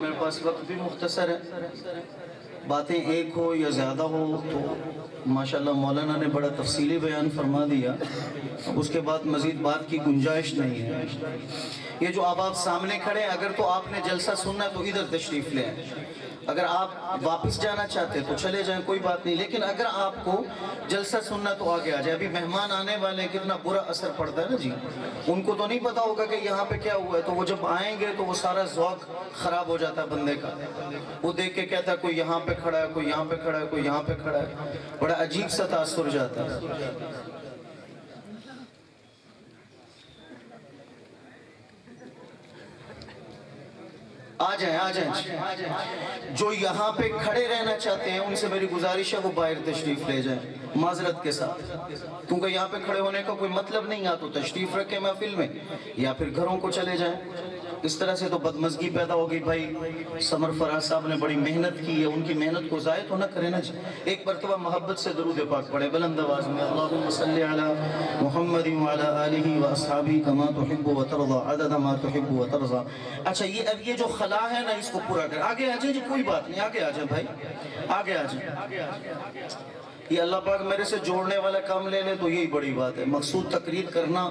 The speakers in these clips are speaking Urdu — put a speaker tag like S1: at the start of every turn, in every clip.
S1: میرے پاس وقت بھی مختصر ہے، باتیں ایک ہو یا زیادہ ہو تو ماشاءاللہ مولانا نے بڑا تفصیلی بیان فرما دیا، اس کے بعد مزید بات کی گنجائش نہیں ہے۔ یہ جو آپ سامنے کھڑے ہیں، اگر تو آپ نے جلسہ سننا ہے تو ادھر تشریف لیں، اگر آپ واپس جانا چاہتے تو چلے جائیں، کوئی بات نہیں، لیکن اگر آپ کو جلسہ سننا تو آگے آ جائے۔ ابھی مہمان آنے والے ہیں، کتنا برا اثر پڑتا ہے نا جی، ان کو تو نہیں پتا ہوگا کہ یہاں پہ کیا ہوا ہے، تو وہ جب آئیں گے تو وہ سارا ذوق خراب ہو جاتا ہے بندے کا، وہ دیکھ کے کہتا ہے کوئی یہاں پہ کھڑا ہے، کوئی یہاں پہ کھڑا ہے، کوئی یہاں پہ کھڑا ہے، بڑا عجیب سا تاثر جاتا ہے۔ آ جائیں جو یہاں پہ کھڑے رہنا چاہتے ہیں ان سے میری گزارش ہے وہ باہر تشریف لے جائیں معذرت کے ساتھ، کیونکہ یہاں پہ کھڑے ہونے کا کوئی مطلب نہیں، یا تو تشریف رکھیں محفل میں یا پھر گھروں کو چلے جائیں۔ اس طرح سے تو بدمزگی پیدا ہوگی۔ بھائی سمر فراز صاحب نے بڑی محنت کی ہے، ان کی محنت کو ضائع تو نہ کریں نا جی۔ ایک مرتبہ محبت سے درود پاک پڑھے بلند آواز میں، اللہم صلی علی محمد وعلی آلہ واصحابہ کما تحب وترضى عدد ما تحب وترضى۔ اچھا اب یہ جو خلا ہے نا اس کو پورا کر، آگے آ جائیں جی، کوئی بات نہیں، آگے آ جائیں بھائی، آگے آ جائیں۔ یہ اللہ پاک میرے سے جوڑنے والا کام لے لے تو یہی بڑی بات ہے۔ مقصود تقریر کرنا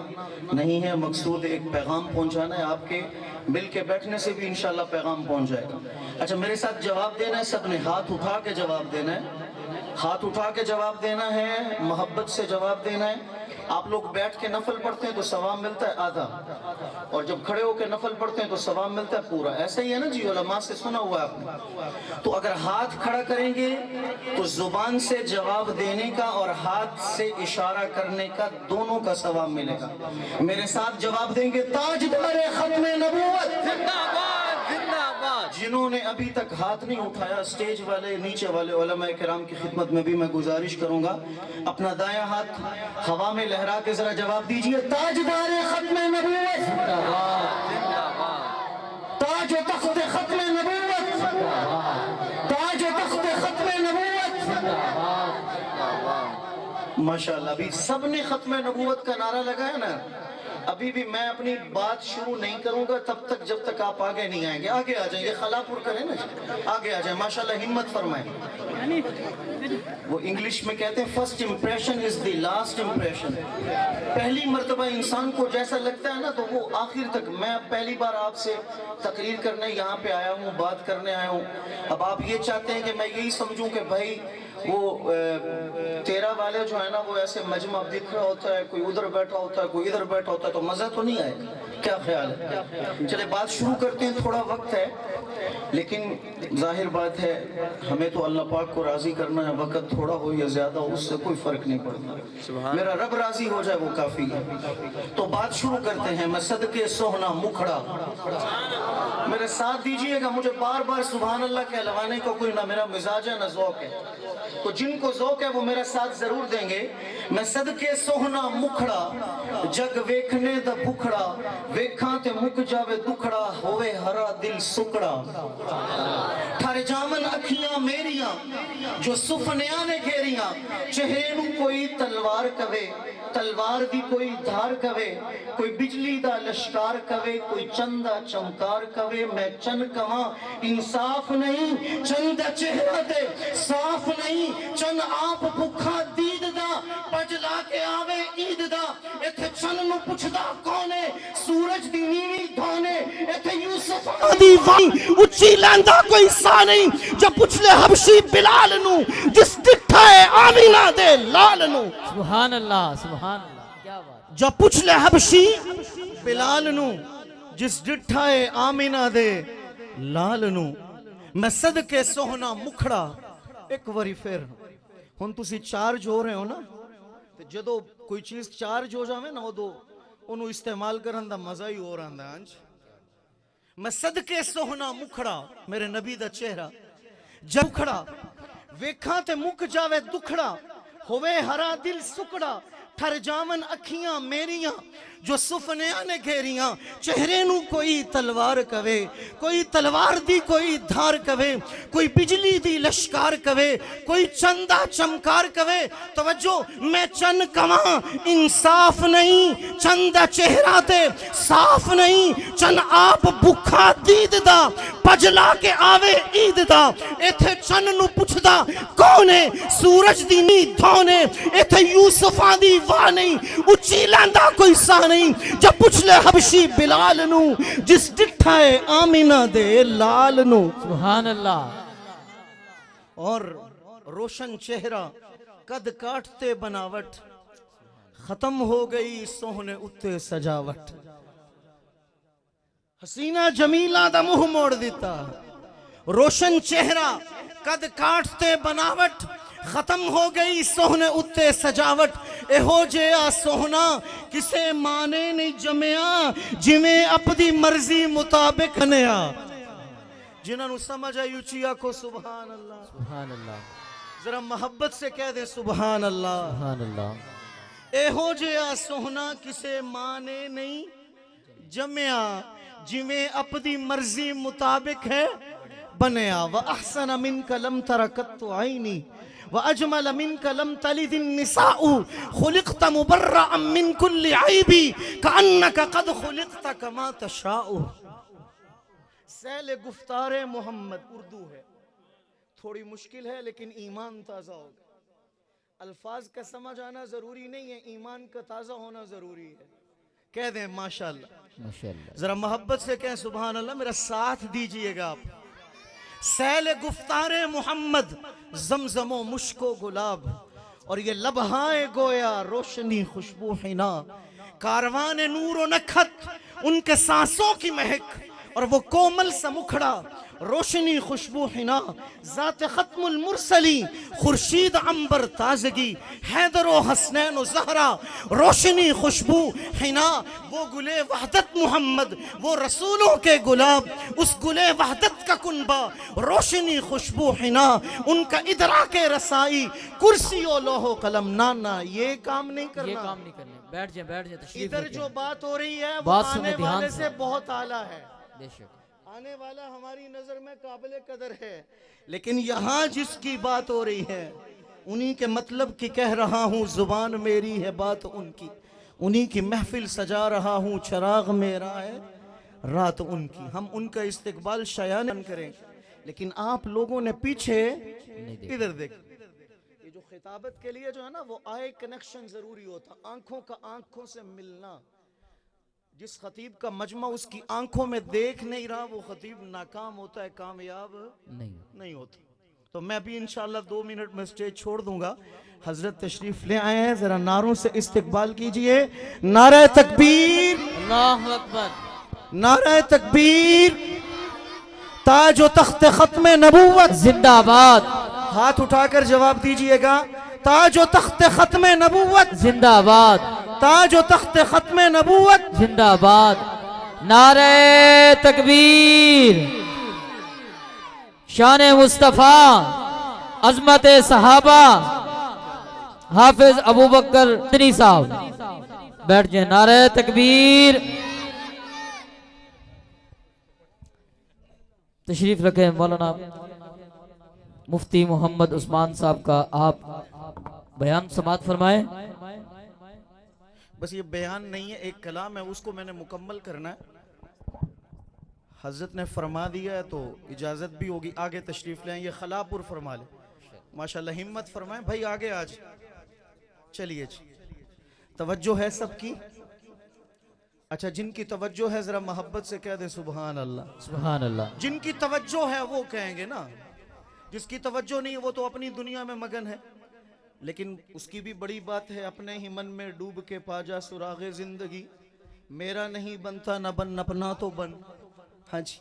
S1: نہیں ہے، مقصود ایک پیغام پہنچانا ہے، آپ کے مل کے بیٹھنے سے بھی انشاءاللہ پیغام پہنچ جائے گا۔ اچھا میرے ساتھ جواب دینا ہے، سب نے ہاتھ اٹھا کے جواب دینا ہے، ہاتھ اٹھا کے جواب دینا ہے، محبت سے جواب دینا ہے۔ آپ لوگ بیٹھ کے نفل پڑھتے ہیں تو ثواب ملتا ہے آدھا، اور جب کھڑے ہو کے نفل پڑھتے ہیں تو ثواب ملتا ہے پورا، ایسا ہی ہے نا جی، علماء سے سنا ہوا ہے آپ نے۔ تو اگر ہاتھ کھڑا کریں گے تو زبان سے جواب دینے کا اور ہاتھ سے اشارہ کرنے کا دونوں کا ثواب ملے گا۔ میرے ساتھ جواب دیں گے، تاجدار ختم نبوت زندہ باد، زندہ باد۔ جنہوں نے ابھی تک ہاتھ نہیں اٹھایا، سٹیج والے نیچے والے علماء کرام کی خدمت میں بھی میں گزارش کروں گا، اپنا دایاں ہاتھ ہوا میں لہرا کے ذرا جواب دیجئے، تاجدار ختم نبوت زندہ باد، زندہ باد۔ تاج و تخت ختم نبوت زندہ باد، تاج و تخت ختم نبوت زندہ باد۔ ماشاءاللہ ابھی سب نے ختم نبوت کا نعرہ لگایا نا۔ ابھی بھی میں اپنی بات شروع نہیں کروں گا تب تک جب تک آپ آگے نہیں آئیں گے۔ آگے آ جائیں، یہ خلا پر کریں نا جی، آگے آ جائیں، ماشاءاللہ ہمت فرمائیں۔ وہ انگلش میں کہتے ہیں first impression is the last impression. پہلی مرتبہ انسان کو جیسا لگتا ہے نا تو وہ آخر تک، میں پہلی بار آپ سے تقریر کرنے یہاں پہ آیا ہوں، بات کرنے آیا ہوں، اب آپ یہ چاہتے ہیں کہ میں یہی سمجھوں کہ بھائی وہ تیرہ والے جو ہے نا وہ ایسے مجمع دکھ رہا ہوتا ہے، کوئی ادھر بیٹھا ہوتا ہے، کوئی ادھر بیٹھا ہوتا ہے، تو مزہ تو نہیں آئے گا، کیا خیال ہے؟ چلے بات شروع کرتے ہیں، تھوڑا وقت ہے لیکن ظاہر بات ہے ہمیں تو اللہ پاک کو راضی کرنا ہے، وقت تھوڑا ہو یا زیادہ ہو اس سے کوئی فرق نہیں پڑتا، میرا رب راضی ہو جائے وہ کافی ہے۔ تو بات شروع کرتے ہیں، میں صدقے سوہنا مکھڑا، میرے ساتھ دیجئے گا، مجھے بار بار سبحان اللہ کہلوانے کو کوئی نہ میرا مزاج ہے نہ ذوق ہے، تو جن کو ذوق ہے وہ میرا ساتھ ضرور دیں گے۔ میں صدقے سوہنا مکھڑا، جگ ویکھنے دا بکھڑا، ویکھاں تے مک جاوے دکھڑا، ہووے ہرا دل سکڑا، ٹھر جامن اکھیاں میریاں جو سفنیاں نے گھیریاں، چہرے نو کوئی تلوار کوے، تلوار دی کوئی دھار کوے، کوئی بجلی دا لشکار کوے، کوئی چندہ چمکار کوے، میں چند کواں انصاف نہیں، چند چہرہ دے صاف نہیں، چند آپ بکھا دید دا پجلا کے آوے عید دا، ایتھے چند نو پچھدا کونے سورج دی نیوی دھونے، ایتھے یوسف آدھی وائیں اچھی لیندا کوئی سا نہیں، جب پچھ لے حبشی بلال نو جس ڈٹھا ہے آمینہ دے لال نو،
S2: سبحان اللہ، سبحان اللہ، کیا بات۔
S1: جب پچھ لے حبشی بلال نو جس ڈٹھا ہے آمینہ دے لال نو، میں صدقے سوہنا مکھڑا۔ ایک واری پھر ہن تسی چارج ہو رہے ہو نا، جدو کوئی چیز چارج ہو جاوے نا ادو انہوں استعمال کرن دا مزہ ہی ہو رہا ہے۔ میں صدقے سوہنا مکھڑا، میرے نبی دا چہرہ جب کھڑا، ویکھاں تے مک جاوے دکھڑا، ہووے ہرا دل سکڑا، ٹھر جامن اکھیاں میریاں جو سفنیاں نے گھیریاں چہرے نو کوئی تلوار کہے کوئی تلوار دی کوئی دھار کہے کوئی بجلی دی لشکار کہے کوئی چندہ چمکار کہے توجہ میں چند کواں انصاف نہیں چندہ چہرہ تے صاف نہیں چند آپ بکھا دید دا پجلا کے آوے عید دا ایتھے چند نو پوچھ دا کونے سورج دی نی دھونے ایتھے یوسفہ دی واہ نہیں اچھی لاندا کوئی سا نہیں جب پوچھ لے حبشی بلال نو جس ڈٹھائے آمینہ دے لال نو
S2: سبحان اللہ
S1: اور روشن چہرہ قد کاٹتے بناوٹ ختم ہو گئی سوہنے اتے سجاوٹ حسینہ جمیلہ دا منہ موڑ دیتا روشن چہرہ قد کاٹتے بناوٹ ختم ہو گئی سوہنے اتے سجاوٹ اے ہو جیا سوہنا کسے مانے نہیں جمعیا جمیں اپنی مرضی مطابق نیا جنہاں نو سمجھا یوچیا کو سبحان اللہ
S2: سبحان اللہ
S1: ذرا محبت سے کہہ دے سبحان اللہ
S2: سبحان اللہ
S1: اے ہو جیا سوہنا کسے مانے نہیں جمعیا جمیں اپنی مرضی مطابق ہے بنیا وَأَحْسَنَ مِنْكَ لَمْ تَرَكَتُّ عَيْنِي وَأَجْمَلَ مِنْكَ لَمْ تَلِدِ النِّسَاءُ خُلِقْتَ مُبَرَّعًا مِنْ كُلِّ عَيْبِ كَأَنَّكَ قَدْ خُلِقْتَ كَمَا تَشَاءُ سیل گفتار محمد اردو ہے تھوڑی مشکل ہے لیکن ایمان تازہ ہوگا الفاظ کا سمجھ آنا ضروری نہیں ہے ایمان کا تازہ ہونا ضروری ہے کہہ دیں ماشاءاللہ
S2: ماشاءاللہ
S1: ذرا محبت سے کہیں سبحان اللہ میرا ساتھ دیجئے گا آپ سیل گفتار محمد زمزم و مشک و گلاب اور یہ لبہائے گویا روشنی خوشبو حنا کاروان نور و نکھت ان کے سانسوں کی مہک اور وہ کومل سا مکھڑا روشنی خوشبو حنا ذات ختم المرسلی خورشید عنبر تازگی حیدر و حسنین و زہرا روشنی خوشبو حنا وہ گلے وحدت محمد وہ رسولوں کے گلاب اس گلے وحدت کا کنبہ روشنی خوشبو حنا ان کا ادراک رسائی کرسی و لوح و قلم نانا یہ کام نہیں
S2: یہ
S1: کرنا
S2: کام نہیں کرنے بیٹھ جائیں تشریف
S1: ادھر
S2: رکھیں
S1: جو بات ہو رہی ہے وہ
S2: بات سنیں
S1: آنے
S2: دھیان
S1: والے
S2: سے
S1: سے بہت اعلیٰ ہے
S2: بے شک
S1: آنے والا ہماری نظر میں قابل قدر ہے لیکن یہاں جس کی بات ہو رہی ہے انہی کے مطلب کی کہہ رہا ہوں زبان میری ہے بات ان کی انہی کی محفل سجا رہا ہوں چراغ میرا ہے رات ان کی ہم ان کا استقبال شایان کریں لیکن آپ لوگوں نے پیچھے ادھر دیکھ یہ جو خطابت کے لیے جو ہے نا وہ آئے کنیکشن ضروری ہوتا آنکھوں کا آنکھوں سے ملنا جس خطیب کا مجمع اس کی آنکھوں میں دیکھ نہیں رہا وہ خطیب ناکام ہوتا ہے کامیاب نہیں ہوتا تو میں بھی انشاءاللہ 2 منٹ میں سٹیج چھوڑ دوں گا حضرت تشریف لے آئے ہیں ذرا نعروں سے استقبال کیجئے نعرہ تکبیر
S2: اللہ اکبر
S1: نعرہ تکبیر تاج و تخت ختم نبوت
S2: زندہ آباد
S1: ہاتھ اٹھا کر جواب دیجئے گا تاج و تخت ختم نبوت
S2: زندہ آباد
S1: تاج و تخت ختم نبوت
S2: زندہ آباد نعرہ تکبیر شان مصطفیٰ عظمت صحابہ حافظ ابوبکر مدنی صاحب بیٹھ جائیں نعرہ تکبیر تشریف رکھیں مولانا مفتی محمد عثمان صاحب کا آپ بیان سماعت فرمائیں
S1: بس یہ بیان نہیں ہے ایک کلام ہے اس کو میں نے مکمل کرنا ہے حضرت نے فرما دیا ہے تو اجازت بھی ہوگی آگے تشریف لیں یہ خلا پور فرما لیں ماشاءاللہ ہمت فرمائیں بھائی آگے آج چلیے توجہ ہے سب کی اچھا جن کی توجہ ہے ذرا محبت سے کہہ دیں سبحان اللہ
S2: سبحان اللہ
S1: جن کی توجہ ہے وہ کہیں گے نا جس کی توجہ نہیں وہ تو اپنی دنیا میں مگن ہے لیکن اس کی بھی بڑی بات ہے اپنے ہی من میں ڈوب کے پا جا سراغ زندگی میرا نہیں بنتا نہ بن اپنا تو بن ہاں جی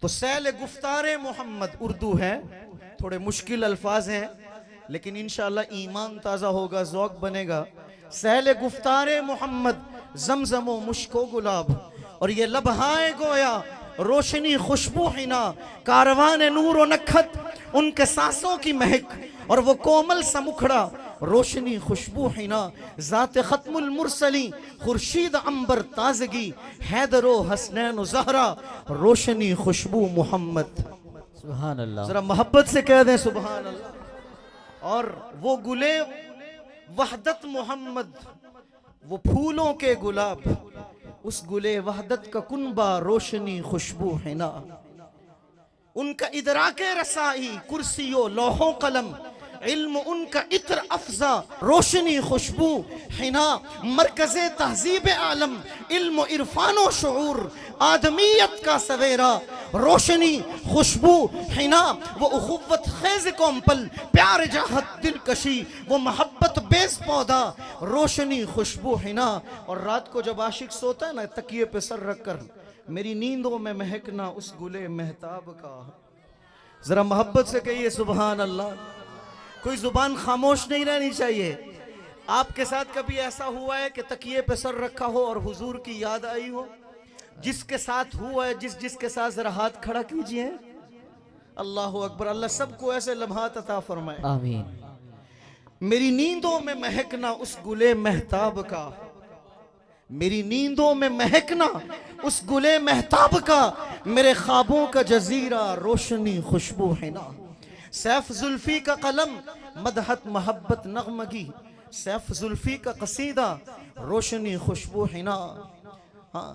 S1: تو سیل گفتار محمد اردو ہے تھوڑے مشکل الفاظ ہیں لیکن انشاءاللہ ایمان تازہ ہوگا ذوق بنے گا سیل گفتار محمد زمزم و مشک و گلاب اور یہ لبہائے گویا روشنی خوشبو حنا کاروان نور و نکھت ان کے سانسوں کی مہک اور وہ کومل سا مکھڑا روشنی خوشبو حنا، ذات ختم المرسلی خورشید عنبر تازگی، حیدر و حسنین و زہرا روشنی خوشبو محمد.
S2: سبحان اللہ.
S1: ذرا محبت سے کہہ دیں سبحان اللہ. اور وہ گلے وحدت محمد، وہ پھولوں کے گلاب، اس گلے وحدت کا کنبہ روشنی خوشبو حنا. ان کا ادراک رسائی کرسی و لوح و قلم، علم ان کا عطر افزا روشنی خوشبو حنا. مرکز تہذیب عالم، علم و عرفان و شعور، آدمیت کا سویرا روشنی خوشبو حنا. وہ اخوت خیز قوم پل، پیار جاہت دلکشی، وہ محبت بیس پودا روشنی خوشبو حنا. اور رات کو جب عاشق سوتا ہے نا تکیے پہ سر رکھ کر، میری نیندوں میں مہکنا اس گلے مہتاب کا. ذرا محبت سے کہیے سبحان اللہ. کوئی زبان خاموش نہیں رہنی چاہیے. آپ کے ساتھ کبھی ایسا ہوا ہے کہ تکیے پہ سر رکھا ہو اور حضور کی یاد آئی ہو؟ جس کے ساتھ ہوا ہے جس کے ساتھ ذرا ہاتھ کھڑا کیجئے. اللہ اکبر. اللہ سب کو ایسے لمحات عطا فرمائے.
S2: آمین.
S1: میری نیندوں میں مہکنا اس گلے مہتاب کا، میری نیندوں میں مہکنا اس گلے مہتاب کا، میرے خوابوں کا جزیرہ روشنی خوشبو حنا. سیف زلفی کا قلم مدحت محبت نغمگی، سیف زلفی کا قصیدہ روشنی خوشبو حنا. ہاں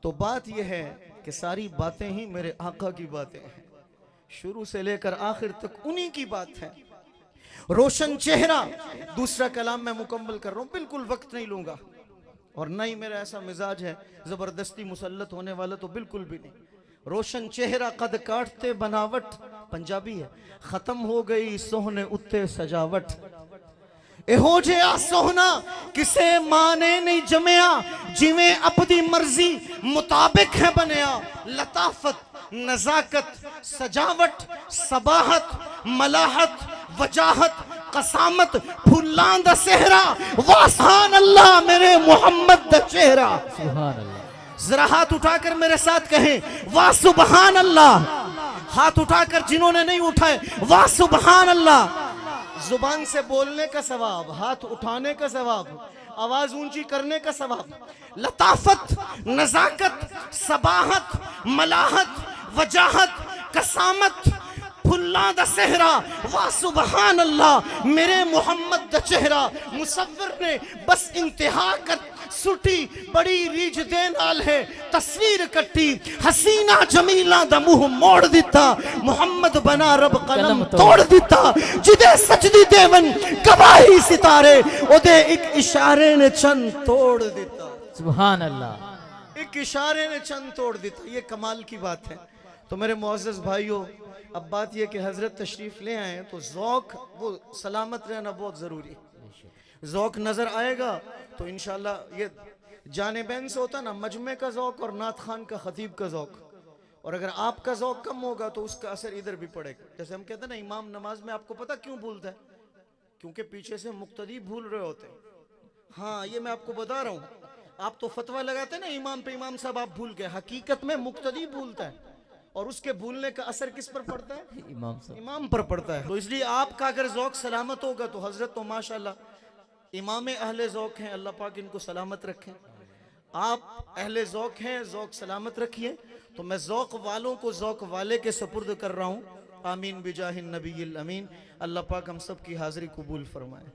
S1: تو بات یہ ہے کہ ساری باتیں ہی میرے آقا کی باتیں ہیں، شروع سے لے کر آخر تک انہی کی بات ہے. روشن چہرہ. دوسرا کلام میں مکمل کر رہا ہوں، بالکل وقت نہیں لوں گا، اور نہ ہی میرا ایسا مزاج ہے زبردستی مسلط ہونے والا تو بالکل بھی نہیں. روشن چہرہ قد کاٹتے بناوٹ، پنجابی ہے، ختم ہو گئی سوہنے اتے سجاوٹ. ایہو جہا سوہنا کسے ماں نے نہیں جمیا، جویں اپنی مرضی مطابق ہے بنیا. لطافت، نزاکت، سجاوٹ، صباحت، ملاحت، وجاہت، قسامت، پھلاں دا صحرا، واسحان اللہ میرے محمد دا چہرہ.
S2: سبحان اللہ.
S1: ذرا ہاتھ اٹھا کر میرے ساتھ کہیں واہ سبحان اللہ. ہاتھ اٹھا کر جنہوں نے نہیں اٹھائے واہ سبحان اللہ. زبان سے بولنے کا ثواب، ہاتھ اٹھانے کا ثواب، آواز اونچی کرنے کا ثواب. لطافت، نزاکت، صباحت، ملاحت، وجاہت، قسامت، پھلاں دا صحرا، واہ سبحان اللہ میرے محمد دا چہرہ. مصور نے بس انتہا کر سٹی بڑی ریج دے نال ہے تصویر کٹی، حسینہ جمیلہ دا منہ موڑ دیتا، محمد بنا رب قلم توڑ دیتا. جدے سجدی دیون گواہی ستارے، او دے ایک اشارے نے چند توڑ دیتا.
S2: سبحان اللہ.
S1: ایک اشارے نے چند توڑ دیتا. یہ کمال کی بات ہے. تو میرے معزز بھائیوں، اب بات یہ کہ حضرت تشریف لے آئیں تو ذوق وہ سلامت رہنا بہت ضروری. ذوق نظر آئے گا تو انشاءاللہ یہ جانبین سے ہوتا نا، مجمع کا ذوق اور نعت خان کا خطیب کا ذوق. اور اگر آپ کا ذوق کم ہوگا تو اس کا اثر ادھر بھی پڑے گا. جیسے ہم کہتے ہیں نا امام نماز میں آپ کو پتہ کیوں بھولتا ہے؟ کیونکہ پیچھے سے مقتدی بھول رہے ہوتے ہیں. ہاں یہ میں آپ کو بتا رہا ہوں. آپ تو فتویٰ لگاتے ہیں نا امام پہ امام صاحب آپ بھول گئے، حقیقت میں مقتدی بھولتا ہے. اور اس کے بھولنے کا اثر کس پر پڑتا ہے؟
S2: امام صاحب.
S1: امام پر پڑتا ہے. تو اس لیے آپ کا اگر ذوق سلامت ہوگا تو حضرت تو ماشاءاللہ امام اہل ذوق ہیں، اللہ پاک ان کو سلامت رکھیں. آپ اہل ذوق ہیں، ذوق سلامت رکھیے. تو میں ذوق والوں کو ذوق والے کے سپرد کر رہا ہوں. آمین بجاہ النبی الامین. اللہ پاک ہم سب کی حاضری قبول فرمائے.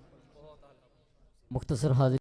S2: مختصر حاضر